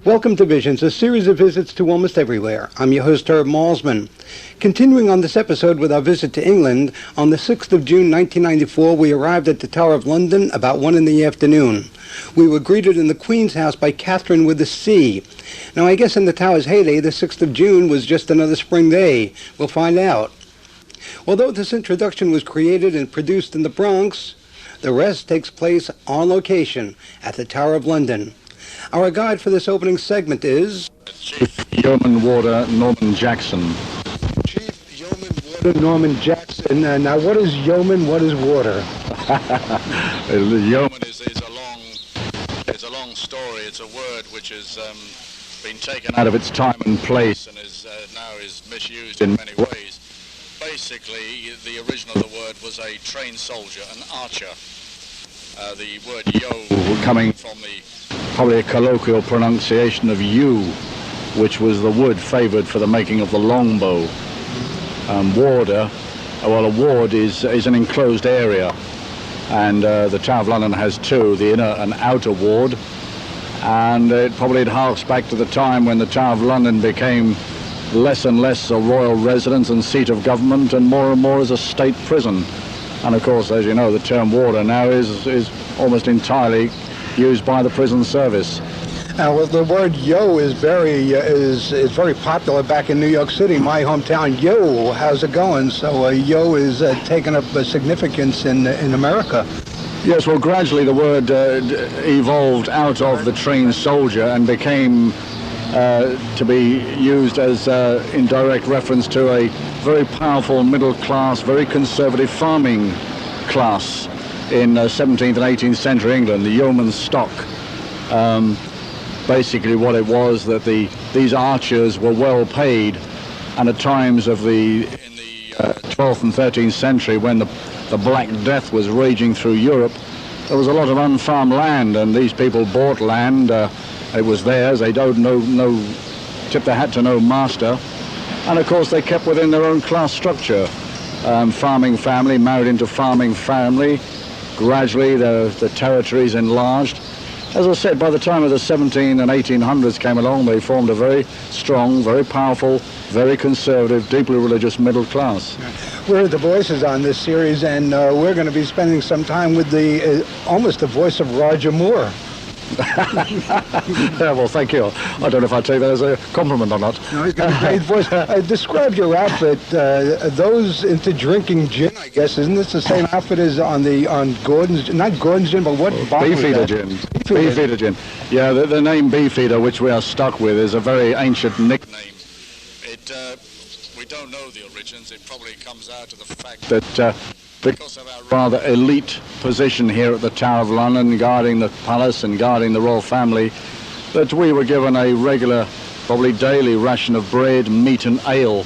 Welcome to Visions, a series of visits to almost everywhere. I'm your host, Malsman. Continuing on this episode with our visit to England, on the 6th of June 1994, we arrived at the Tower of London about 1 in the afternoon. We were greeted in the Queen's house by Catherine with a C. Now, I guess in the Tower's heyday, the 6th of June was just another spring day. We'll find out. Although this introduction was created and produced in the Bronx, the rest takes place on location at the Tower of London. Our guide for this opening segment is Chief Yeoman Warder Norman Jackson. Chief Yeoman Warder Norman Jackson. Now, what is yeoman? What is warder? Yeoman is a long story. It's a word which has been taken out of its time and place and now is misused in many ways. Basically, the original of the word was a trained soldier, an archer. The word yo coming from probably a colloquial pronunciation of yew, which was the wood favoured for the making of the longbow. Warder, well, a ward is an enclosed area, and the Tower of London has two, the inner and outer ward, and it harks back to the time when the Tower of London became less and less a royal residence and seat of government, and more as a state prison. And of course, as you know, the term warder now is almost entirely used by the prison service. Well, the word yo is very popular back in New York City, my hometown. Yo, how's it going? So yo is taken up significance in America. Yes, well, gradually the word evolved out of the trained soldier and became to be used as in direct reference to a very powerful middle class, very conservative farming class in 17th and 18th century England, the yeoman stock. Basically what it was that these archers were well paid, and at times in the 12th and 13th century, when the Black Death was raging through Europe, there was a lot of unfarmed land, and these people bought land. It was theirs. They owed tip their hat to no master, and of course they kept within their own class structure. Farming family married into farming family. Gradually the territories enlarged. As I said, by the time of the 17 and 1800s came along, they formed a very strong, very powerful, very conservative, deeply religious middle class. We're the voices on this series, and we're going to be spending some time with almost the voice of Roger Moore. Yeah, well, thank you. I don't know if I take that as a compliment or not. No, he's got a great voice. Describe your outfit. Those into drinking gin, I guess, isn't this the same outfit as on Gordon's? Not Gordon's gin, but what bottle? Beefeater gin. Beefeater gin. Yeah, the name Beefeater, which we are stuck with, is a very ancient nickname. We don't know the origins. It probably comes out of the fact that because of our rather elite position here at the Tower of London, guarding the palace and guarding the royal family, that we were given a regular, probably daily ration of bread, meat and ale.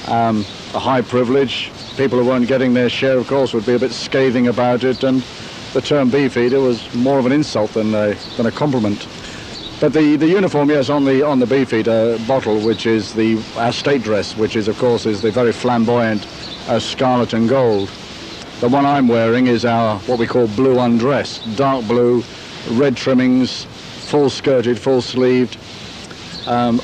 A high privilege. People who weren't getting their share, of course, would be a bit scathing about it, and the term beefeater was more of an insult than a compliment. But the uniform, yes, on the beefeater bottle, which is our state dress, which is, of course, is the very flamboyant scarlet and gold. The one I'm wearing is our, what we call blue undress, dark blue, red trimmings, full-skirted, full-sleeved. On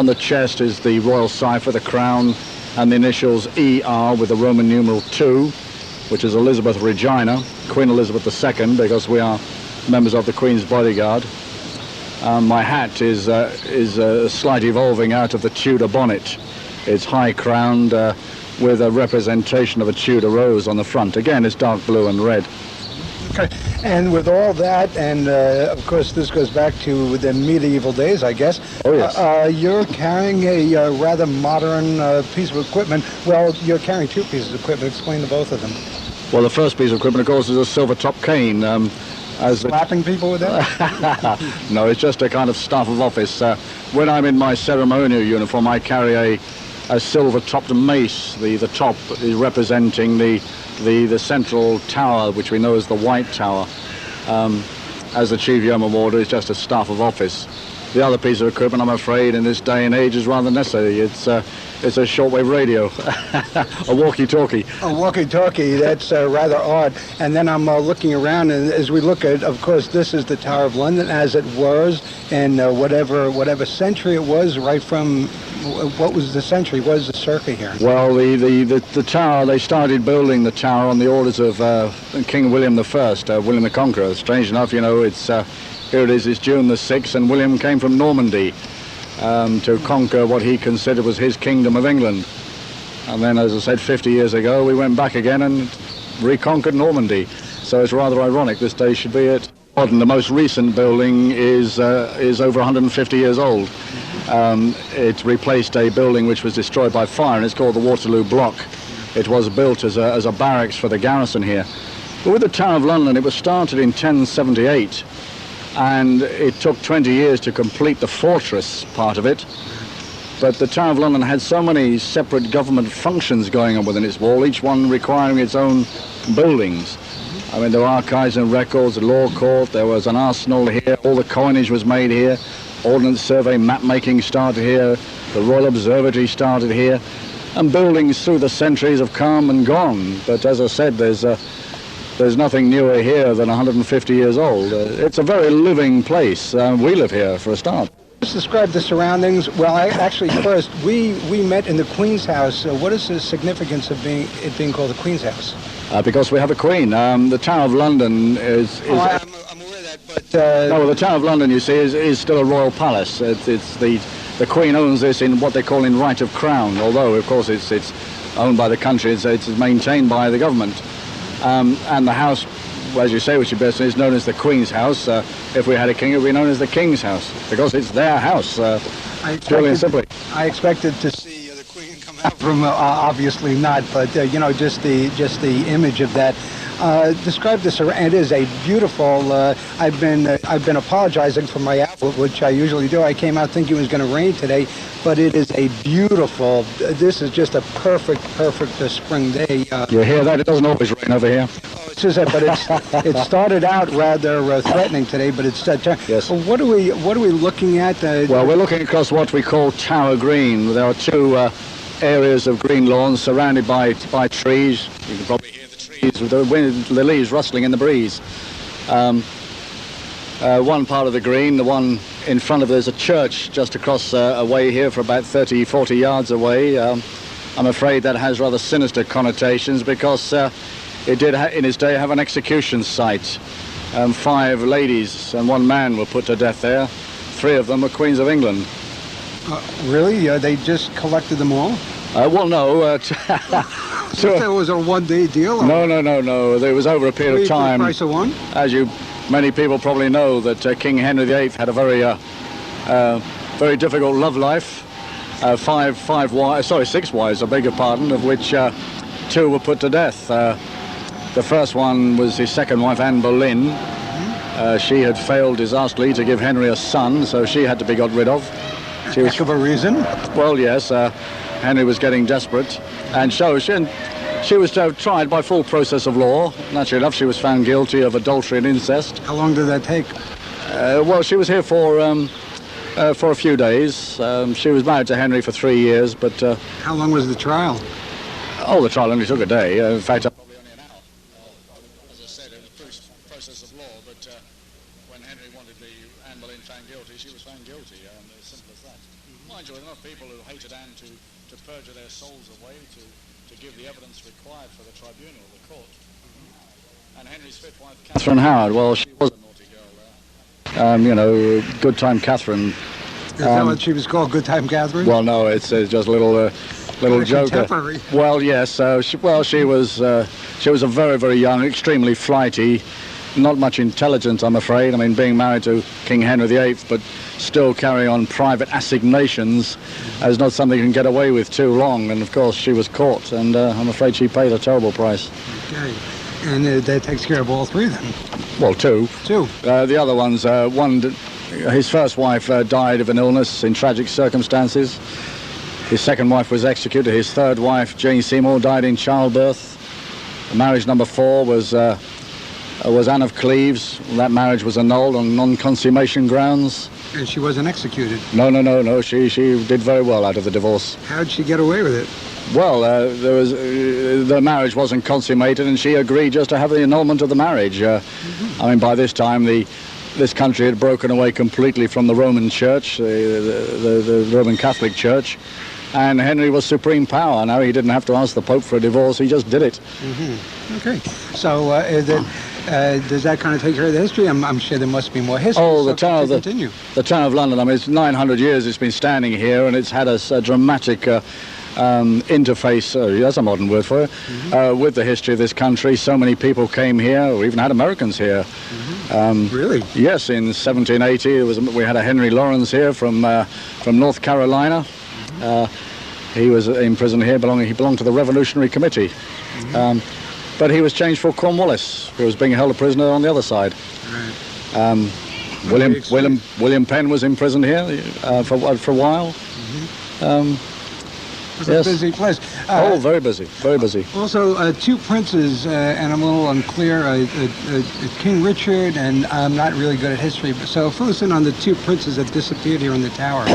the chest is the royal cipher, the crown, and the initials ER with the Roman numeral 2, which is Elizabeth Regina, Queen Elizabeth II, because we are members of the Queen's bodyguard. My hat is slight evolving out of the Tudor bonnet. It's high-crowned, with a representation of a Tudor rose on the front. Again, it's dark blue and red. Okay. And with all that, and of course this goes back to the medieval days, I guess. Oh, yes. You're carrying a rather modern piece of equipment. Well, you're carrying two pieces of equipment. Explain to both of them. Well, the first piece of equipment, of course, is a silver-top cane. Slapping people with that? No, it's just a kind of staff of office. When I'm in my ceremonial uniform, I carry a silver-topped mace. The top is representing the central tower, which we know as the White Tower. As the Chief Yeoman Warder, is just a staff of office. The other piece of equipment, I'm afraid, in this day and age is rather necessary. It's It's a shortwave radio, a walkie-talkie. A walkie-talkie, that's rather odd. And then I'm looking around, and as we look at, of course, this is the Tower of London as it was in whatever century it was, right from, what was the century? What is the circa here? Well, the tower, they started building the tower on the orders of King William I, William the Conqueror. Strange enough, you know, it's here it is, it's June the 6th, and William came from Normandy to conquer what he considered was his kingdom of England. And then, as I said, 50 years ago, we went back again and reconquered Normandy. So it's rather ironic this day should be it. And the most recent building is over 150 years old. It replaced a building which was destroyed by fire, and it's called the Waterloo Block. It was built as a barracks for the garrison here. But with the Tower of London, it was started in 1078, and it took 20 years to complete the fortress part of it. But the Tower of London had so many separate government functions going on within its wall, each one requiring its own buildings. I mean, there were archives and records, a law court, there was an arsenal here, all the coinage was made here, Ordnance Survey map making started here, the Royal Observatory started here, and buildings through the centuries have come and gone. But as I said, there's nothing newer here than 150 years old. It's a very living place. We live here for a start. Let's describe the surroundings. Well, actually, first, we met in the Queen's house. What is the significance of it being called the Queen's house? Because we have a Queen. The Tower of London is I'm aware of that, but... No, the Tower of London, you see, is still a royal palace. It's the Queen owns this in what they call in right of crown, although, of course, it's owned by the country. It's maintained by the government. And the house, as you say, which is known as the Queen's house. If we had a king, it would be known as the King's house, because it's their house, purely and simply. I expected to see the Queen come out from, obviously not, but, you know, just the image of that. Describe this. It is a beautiful. I've been apologizing for my outfit, which I usually do. I came out thinking it was going to rain today, but it is a beautiful. This is just a perfect spring day. You hear that? It doesn't always rain over here. Oh, it's just that, but it started out rather threatening today, but it's yes. What are we looking at? Well, we're looking across what we call Tower Green. There are two areas of green lawns surrounded by trees. You can probably hear with the leaves rustling in the breeze. One part of the green, the one in front of there's a church just across away here for about 30-40 yards away. I'm afraid that has rather sinister connotations because it did in its day have an execution site. 5 ladies and 1 man were put to death there. 3 of them were Queens of England. Really? They just collected them all? Well, no. It was a one-day deal? No. There was over a period of time. For the price of one? As many people probably know, that King Henry VIII had a very difficult love life. 6 wives, I beg your pardon, of which 2 were put to death. The first one was his second wife, Anne Boleyn. She had failed disastrously to give Henry a son, so she had to be got rid of. She was of a reason? Well, yes. Henry was getting desperate, and so she was tried by full process of law. Naturally enough, she was found guilty of adultery and incest. How long did that take? Well, she was here for a few days. She was married to Henry for 3 years, but... How long was the trial? Oh, the trial only took a day. In fact, probably only an hour. As I said, it was process of law, but when Henry wanted Anne Boleyn found guilty, she was found guilty, and as simple as that. Mind you, there are enough people who hated Anne to perjure their souls away, to give the evidence required for the tribunal, the court. And Henry's 5th wife, Catherine Howard, well, she was a naughty girl there. Good time Catherine. Is that what she was called, Good Time Catherine? Well, no, it's just a little joke. Well, yes. She was a very, very young, extremely flighty, not much intelligence, I'm afraid. I mean, being married to King Henry VIII, but still carrying on private assignations is not something you can get away with too long. And of course, she was caught, and I'm afraid she paid a terrible price. Okay. And that takes care of all 3 then? Well, 2. 2. The other ones, his first wife died of an illness in tragic circumstances. His second wife was executed. His third wife, Jane Seymour, died in childbirth. Marriage number 4 was Anne of Cleves. That marriage was annulled on non-consummation grounds. And she wasn't executed? No. She did very well out of the divorce. How did she get away with it? Well, the marriage wasn't consummated, and she agreed just to have the annulment of the marriage. I mean, by this time, this country had broken away completely from the Roman Church, the Roman Catholic Church, and Henry was supreme power. Now he didn't have to ask the Pope for a divorce; he just did it. Okay. So does that kind of take care of the history? I'm sure there must be more history. Oh, so the Tower of London. I mean, it's 900 years it's been standing here, and it's had a dramatic interface, that's a modern word for it, with the history of this country. So many people came here. We even had Americans here. Really? Yes, in 1780 we had a Henry Lawrence here from North Carolina. He was in prison here. He belonged to the Revolutionary Committee. But he was changed for Cornwallis, who was being held a prisoner on the other side. Right. William Penn was imprisoned here for a while. It's a busy place. Very busy, very busy. Also, two princes, and I'm a little unclear, King Richard, and I'm not really good at history, so fill us in on the two princes that disappeared here in the tower.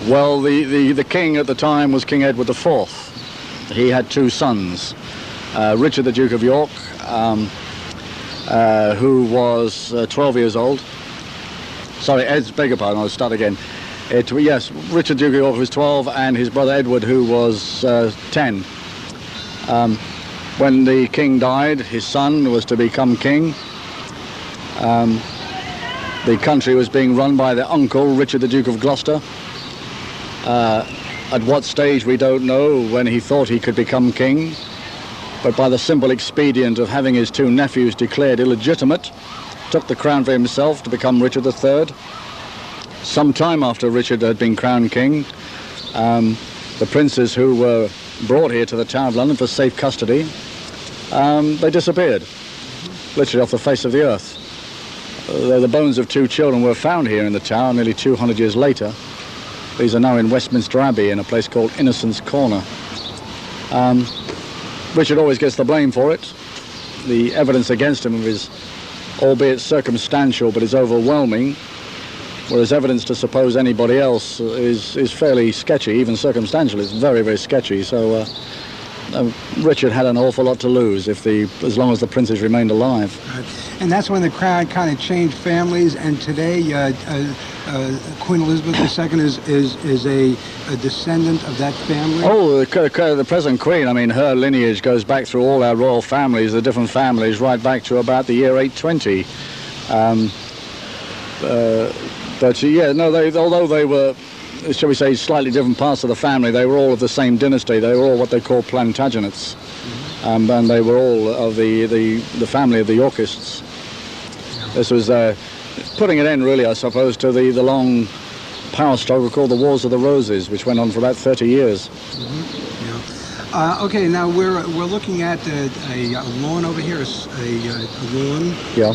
Well, the king at the time was King Edward IV. He had two sons, Richard the Duke of York, who was 12 years old. Sorry, beg your pardon, I'll start again. Yes, Richard Duke of York was 12, and his brother Edward, who was 10. When the king died, his son was to become king. The country was being run by their uncle, Richard the Duke of Gloucester. At what stage, we don't know, when he thought he could become king. But by the simple expedient of having his two nephews declared illegitimate, took the crown for himself to become Richard III. Some time after Richard had been crowned king, the princes who were brought here to the Tower of London for safe custody, they disappeared, literally off the face of the earth. The bones of two children were found here in the Tower nearly 200 years later. These are now in Westminster Abbey in a place called Innocents Corner. Richard always gets the blame for it. The evidence against him is, albeit circumstantial, but is overwhelming. Whereas evidence to suppose anybody else is fairly sketchy, even circumstantial. It's very, very sketchy. So Richard had an awful lot to lose as long as the princes remained alive. Right. And that's when the crown kind of changed families. And today, Queen Elizabeth II is a descendant of that family. Oh, the present Queen. I mean, her lineage goes back through all our royal families, the different families, right back to about the year 820. But yeah, no, although they were, shall we say, slightly different parts of the family, they were all of the same dynasty. They were all what they call Plantagenets, and they were all of the family of the Yorkists. This was putting an end, really, I suppose, to the long power struggle called the Wars of the Roses, which went on for about 30 years. Okay, now we're looking at a lawn over here, a lawn. Yeah.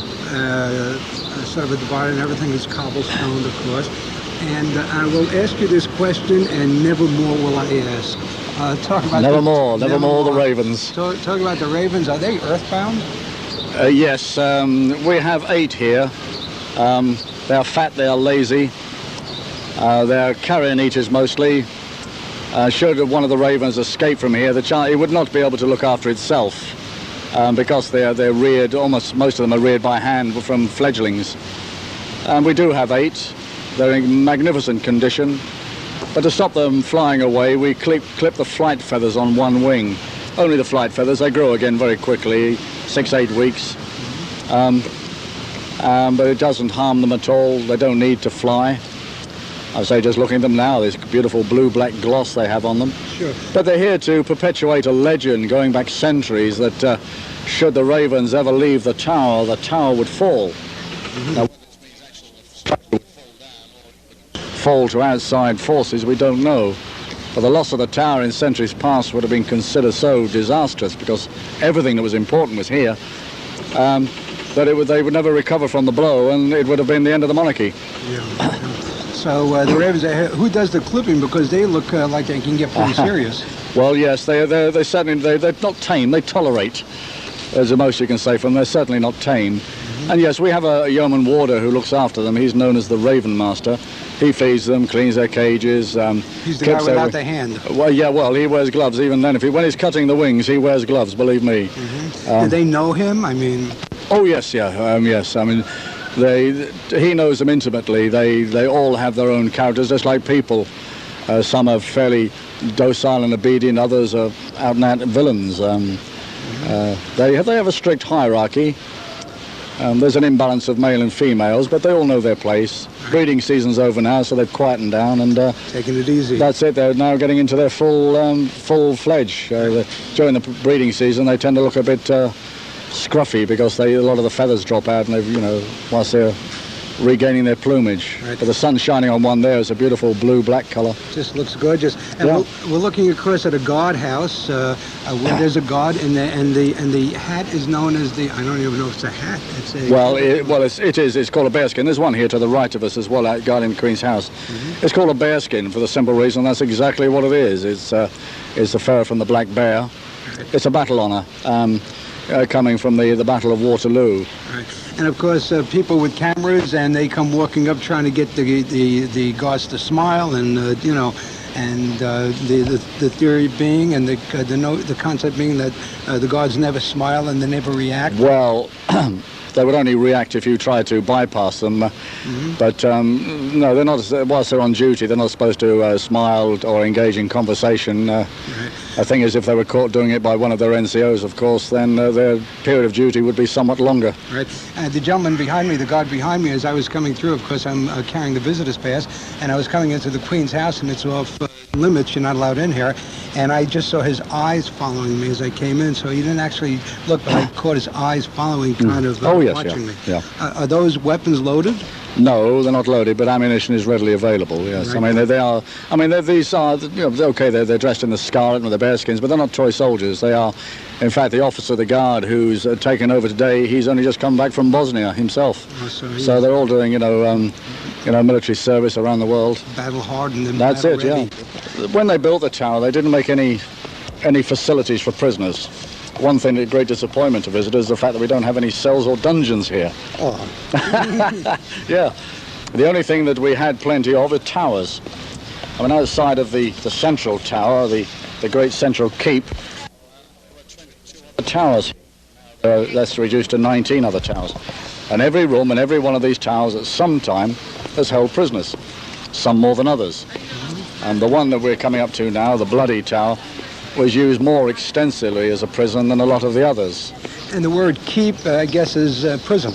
Sort of a divider, and everything is cobblestone, of course. And I will ask you this question, and nevermore will I ask. Talk about nevermore the ravens. Talk about the ravens. Are they earthbound? Yes, we have 8 here. They are fat, they are lazy. They are carrion eaters mostly. Should one of the ravens escape from here, it would not be able to look after itself. Because they're reared, almost most of them are reared by hand from fledglings. We do have 8. They're in magnificent condition. But to stop them flying away, we clip the flight feathers on one wing. Only the flight feathers. They grow again very quickly, 6-8 weeks. But it doesn't harm them at all. They don't need to fly. I say, just looking at them now, this beautiful blue-black gloss they have on them. Sure. But they're here to perpetuate a legend going back centuries that should the ravens ever leave the tower would fall. Now, whether this means actually the structure would fall down or fall to outside forces, we don't know. But the loss of the tower in centuries past would have been considered so disastrous because everything that was important was here, that they would never recover from the blow, and it would have been the end of the monarchy. Yeah. So the ravens, who does the clipping? Because they look like they can get pretty serious. Well, yes, they're certainly they're not tame. They tolerate, as the most you can say from them. They're certainly not tame. And yes, we have a yeoman warder who looks after them. He's known as the Raven Master. He feeds them, cleans their cages. He's the guy without the hand. Well, yeah, well, he wears gloves even then. When he's cutting the wings, he wears gloves, believe me. Do they know him? I mean... Oh, yes, yeah, yes. I mean, he knows them intimately. They all have their own characters, just like people. Some are fairly docile and obedient, others are out-and-out villains. They have a strict hierarchy. There's an imbalance of male and females, but they all know their place. Breeding season's over now, so they've quietened down and taking it easy. That's it. They're now getting into their full-fledged. During the breeding season, they tend to look a bit scruffy because a lot of the feathers drop out, and whilst they're regaining their plumage. Right. But the sun's shining on one there. It's a beautiful blue-black color. Just looks gorgeous. And we're looking, of course, at a guardhouse where there's a guard, and the hat is known as the, I don't even know if it's a hat. It's a... It is. It's called a bearskin. There's one here to the right of us as well, guarding the Queen's house. It's called a bearskin for the simple reason that's exactly what it is. It's the fur from the black bear. Right. It's a battle honour. Coming from the Battle of Waterloo. Right. And of course, people with cameras, and they come walking up trying to get the guards to smile, and the theory being, and the concept being that the guards never smile and they never react. Well, they would only react if you tried to bypass them. But no, they're not. Whilst they're on duty, they're not supposed to smile or engage in conversation. Right. The thing is, if they were caught doing it by one of their NCOs, of course, then their period of duty would be somewhat longer. Right. The gentleman behind me, the guard behind me, as I was coming through, of course, I'm carrying the visitor's pass, and I was coming into the Queen's house, and it's off limits. You're not allowed in here. And I just saw his eyes following me as I came in, so he didn't actually look, but I caught his eyes following, kind of watching me. Yeah. Are those weapons loaded? No, they're not loaded, but ammunition is readily available. Yes, right. I mean they are. I mean these are. Okay, they're dressed in the scarlet and the bearskins, but they're not toy soldiers. They are, in fact, the officer of the guard who's taken over today. He's only just come back from Bosnia himself. Oh, so they're all doing military service around the world. Battle hardened and that's it. Ready. Yeah. When they built the tower, they didn't make any facilities for prisoners. One thing, a great disappointment to visitors, is the fact that we don't have any cells or dungeons here. Oh. Yeah. The only thing that we had plenty of are towers. I mean, outside of the central tower, the great central keep, the towers. That's reduced to 19 other towers. And every room and every one of these towers at some time has held prisoners, some more than others. And the one that we're coming up to now, the Bloody Tower, was used more extensively as a prison than a lot of the others. And the word keep, I guess, is prison.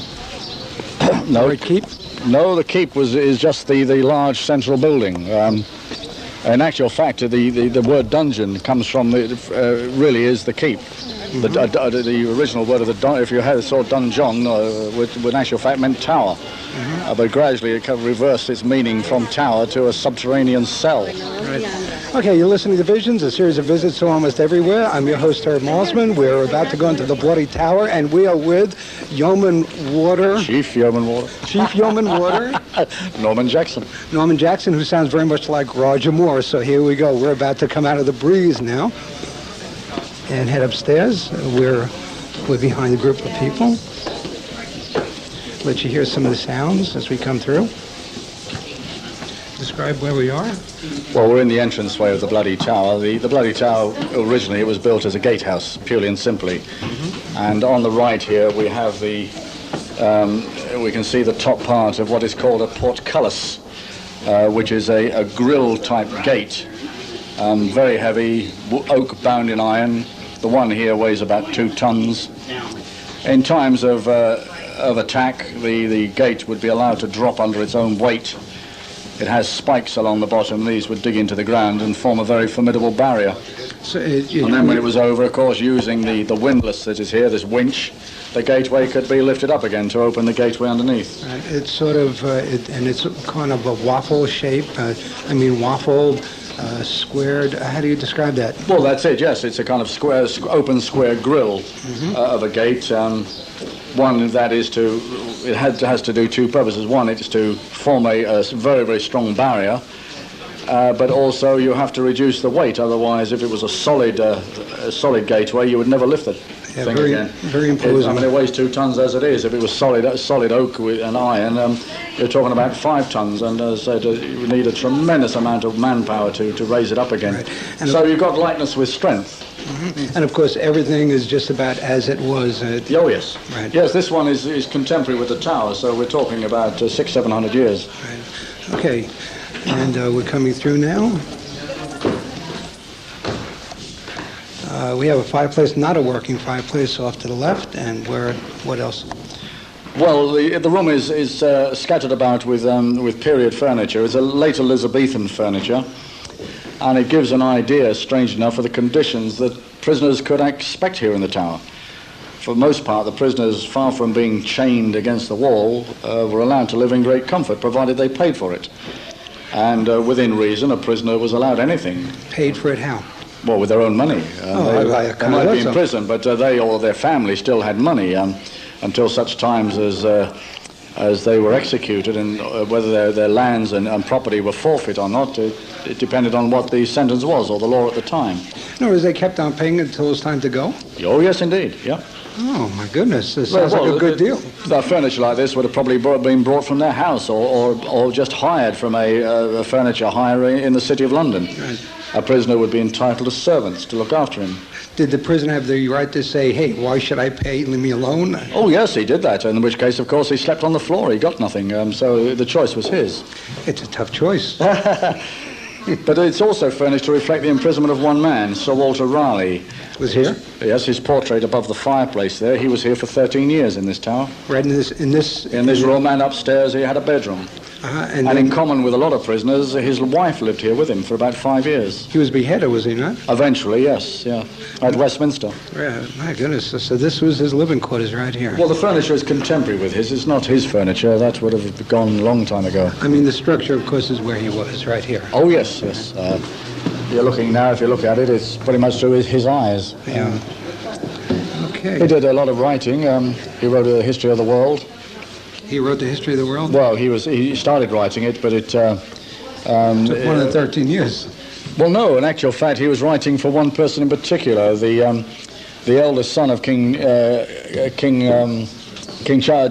No, the word keep? No, the keep is just the large central building. In actual fact, the word dungeon comes from really is the keep. The original word of if you saw dungeon, would in actual fact meant tower. But gradually it reversed its meaning from tower to a subterranean cell. Right. Okay, you're listening to Visions, a series of visits to almost everywhere. I'm your host, Sir Malsman. We're about to go into the Bloody Tower, and we are with Yeoman Warder. Chief Yeoman Warder. Chief Yeoman Warder. Norman Jackson. Norman Jackson, who sounds very much like Roger Moore. So here we go. We're about to come out of the breeze now and head upstairs. We're behind a group of people. Let you hear some of the sounds as we come through. Describe where we are. Well, we're in the entranceway of the Bloody Tower. The Bloody Tower, originally, it was built as a gatehouse, purely and simply. And on the right here, we have we can see the top part of what is called a portcullis, which is a grill-type gate. Very heavy, oak bound in iron. The one here weighs about 2 tons. In times of attack, the gate would be allowed to drop under its own weight. It has spikes along the bottom. These would dig into the ground and form a very formidable barrier. So and then when it was over, of course, using the windlass that is here, this winch, the gateway could be lifted up again to open the gateway underneath. It's sort of, and it's kind of a waffle shape. Waffled, squared. How do you describe that? Well, that's it. Yes, it's a kind of square, open square grill of a gate. One that is it has to do 2 purposes. One, it's to form a very, very strong barrier, but also you have to reduce the weight. Otherwise, if it was a solid gateway, you would never lift it. Yeah, thing very, again. very imposing. I mean, it weighs 2 tons as it is. If it was solid oak and iron, you're talking about 5 tons, and as I said, you would need a tremendous amount of manpower to raise it up again. Right. And so you've got lightness with strength. Mm-hmm. And of course, everything is just about as it was. Oh yes, right. Yes. This one is contemporary with the tower, so we're talking about 600-700 years. Right. Okay, and we're coming through now. We have a fireplace, not a working fireplace, off to the left, and what else? Well, the room is scattered about with period furniture. It's a late Elizabethan furniture, and it gives an idea, strange enough, of the conditions that prisoners could expect here in the tower. For the most part, the prisoners, far from being chained against the wall, were allowed to live in great comfort, provided they paid for it. And within reason, a prisoner was allowed anything. Paid for it how? Well, with their own money. They might be in prison, but they or their family still had money until such times as they were executed, and whether their lands and property were forfeit or not, it depended on what the sentence was or the law at the time. No, they kept on paying until it was time to go? Oh, yes, indeed, yeah. Oh, my goodness, this sounds like a good deal. Furniture like this would have probably been brought from their house or just hired from a furniture hire in the city of London. Right. A prisoner would be entitled to servants to look after him. Did the prisoner have the right to say, hey, why should I pay? Leave me alone? Oh, yes, he did that, in which case, of course, he slept on the floor. He got nothing, so the choice was his. It's a tough choice. But it's also furnished to reflect the imprisonment of one man, Sir Walter Raleigh. Was here? Yes, his portrait above the fireplace there. He was here for 13 years in this tower. Right in this room, and upstairs he had a bedroom. And in common with a lot of prisoners, his wife lived here with him for about 5 years. He was beheaded, was he not? Eventually, yes, yeah, at Westminster. Yeah, my goodness, so this was his living quarters right here. Well, the furniture is contemporary with his. It's not his furniture. That would have gone a long time ago. I mean, the structure, of course, is where he was, right here. Oh, yes, yes. You're looking now, if you look at it, it's pretty much through his eyes. Yeah. Okay. He did a lot of writing. He wrote a history of the world. He wrote the history of the world? Well, he started writing it, but it took more than 13 years. Well, no, in actual fact, he was writing for one person in particular, the eldest son of King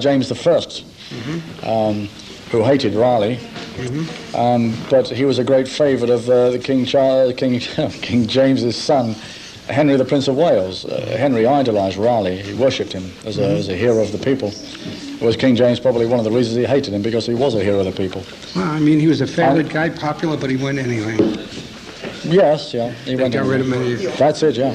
James I, who hated Raleigh. But he was a great favourite of King James's son, Henry, the Prince of Wales. Henry idolised Raleigh. He worshipped him as a hero of the people. Was King James probably one of the reasons he hated him, because he was a hero of the people. Well, I mean, he was a favourite guy, popular, but he went anyway. Yes, yeah. He got rid of many. That's it, yeah.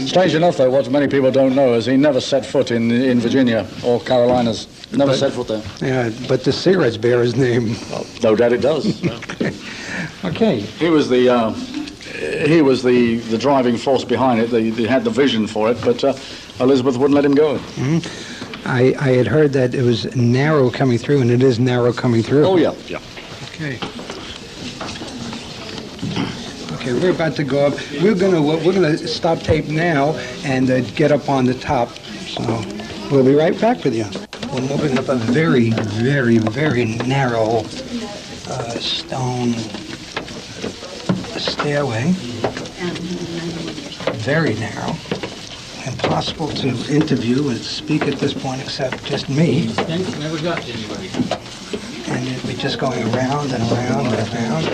Strange enough, though, what many people don't know is he never set foot in Virginia or Carolinas. Never set foot there. Yeah, but the cigarettes bear his name. Well, no doubt it does. Okay. He was the driving force behind it. They had the vision for it, but Elizabeth wouldn't let him go. I had heard that it was narrow coming through, and it is narrow coming through. Oh, yeah, yeah. Okay. Okay, we're about to go up. We're gonna stop tape now and get up on the top. So we'll be right back with you. We're moving up a very, very, very narrow stone stairway. Very narrow. Impossible to interview and speak at this point except just me. Never got to anybody. And we're just going around and around and around.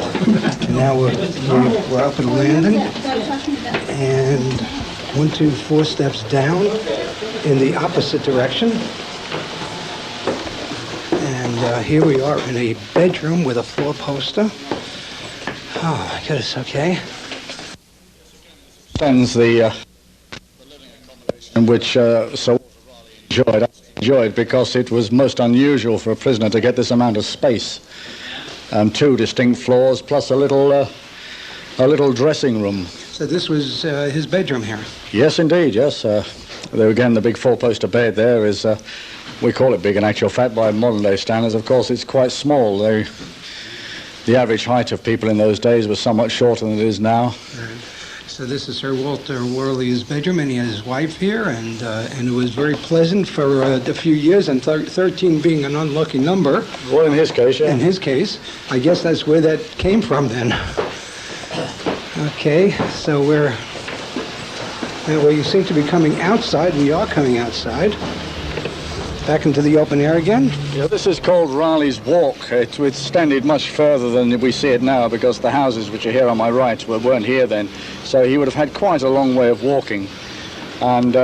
And now we're up at a landing. And 1, 2, 4 steps down in the opposite direction. And here we are in a bedroom with a 4-poster. Oh my goodness, okay. Sends the in which Sir Walter Raleigh enjoyed because it was most unusual for a prisoner to get this amount of space. 2 distinct floors plus a little dressing room. So this was his bedroom here? Yes, indeed, yes. There again, the big 4-poster bed there is, we call it big in actual fact by modern day standards. Of course, it's quite small. The average height of people in those days was somewhat shorter than it is now. Right. So this is Sir Walter Raleigh's bedroom, and he had his wife here, and it was very pleasant for a few years, and 13 being an unlucky number. Well, in his case, yeah. In his case, I guess that's where that came from then. Okay, so we're Well, you seem to be coming outside. We are coming outside. Back into the open air again. Yeah, this is called Raleigh's Walk. It extended much further than we see it now because the houses which are here on my right weren't here then. So he would have had quite a long way of walking. And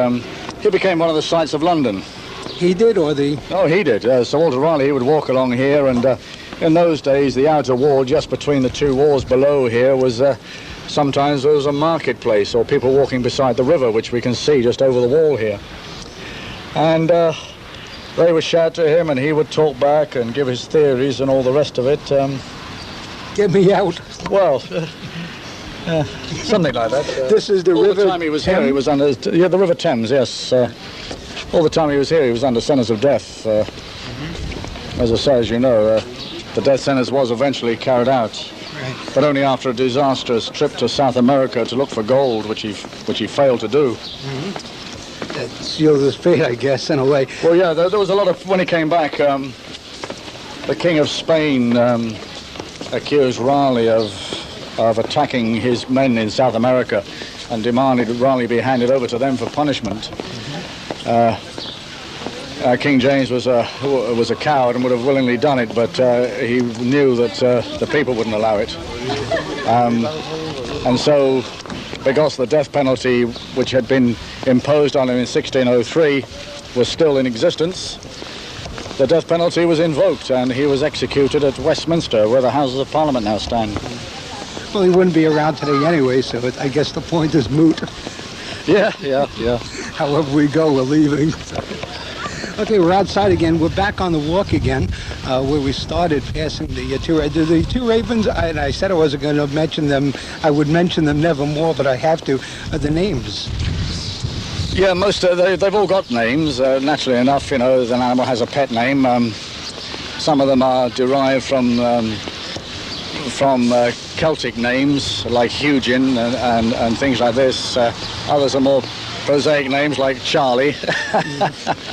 he became one of the sights of London. He did, or the... Oh, he did. Sir Walter Raleigh, he would walk along here, and in those days, the outer wall just between the two walls below here was... sometimes there was a marketplace, or people walking beside the river, which we can see just over the wall here. And they would shout to him, and he would talk back and give his theories and all the rest of it. Get me out. Well... something like that. This is the all river the time he was Thames? here, he was under... Yeah, the River Thames, yes. All the time he was here, he was under sentence of death. As I say, as you know, the death sentence was eventually carried out. Right. But only after a disastrous trip to South America to look for gold, which he failed to do. That sealed his fate, I guess, in a way. Well, yeah, there was a lot of... When he came back, the King of Spain accused Raleigh of attacking his men in South America and demanded that Raleigh be handed over to them for punishment. King James was a coward and would have willingly done it, but he knew that the people wouldn't allow it. And so, because the death penalty which had been imposed on him in 1603 was still in existence, the death penalty was invoked and he was executed at Westminster, where the Houses of Parliament now stand. Well, he wouldn't be around today anyway, so I guess the point is moot. Yeah. However we go, we're leaving. Okay, we're outside again. We're back on the walk again, where we started passing the two ravens. I said I wasn't going to mention them. I would mention them nevermore, but I have to. The names. Yeah, they've all got names. Naturally enough, an animal has a pet name. Some of them are derived from Celtic names like Hugin and things like this. Others are more prosaic names like Charlie.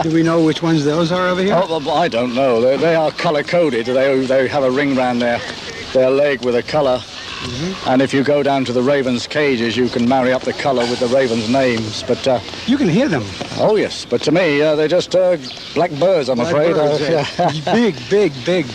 Do we know which ones those are over here? Oh, well, I don't know. They are colour-coded. They have a ring around their leg with a colour. And if you go down to the ravens' cages, you can marry up the colour with the ravens' names. But you can hear them. Oh, yes. But to me, they're just black birds, I'm afraid. Birds, big.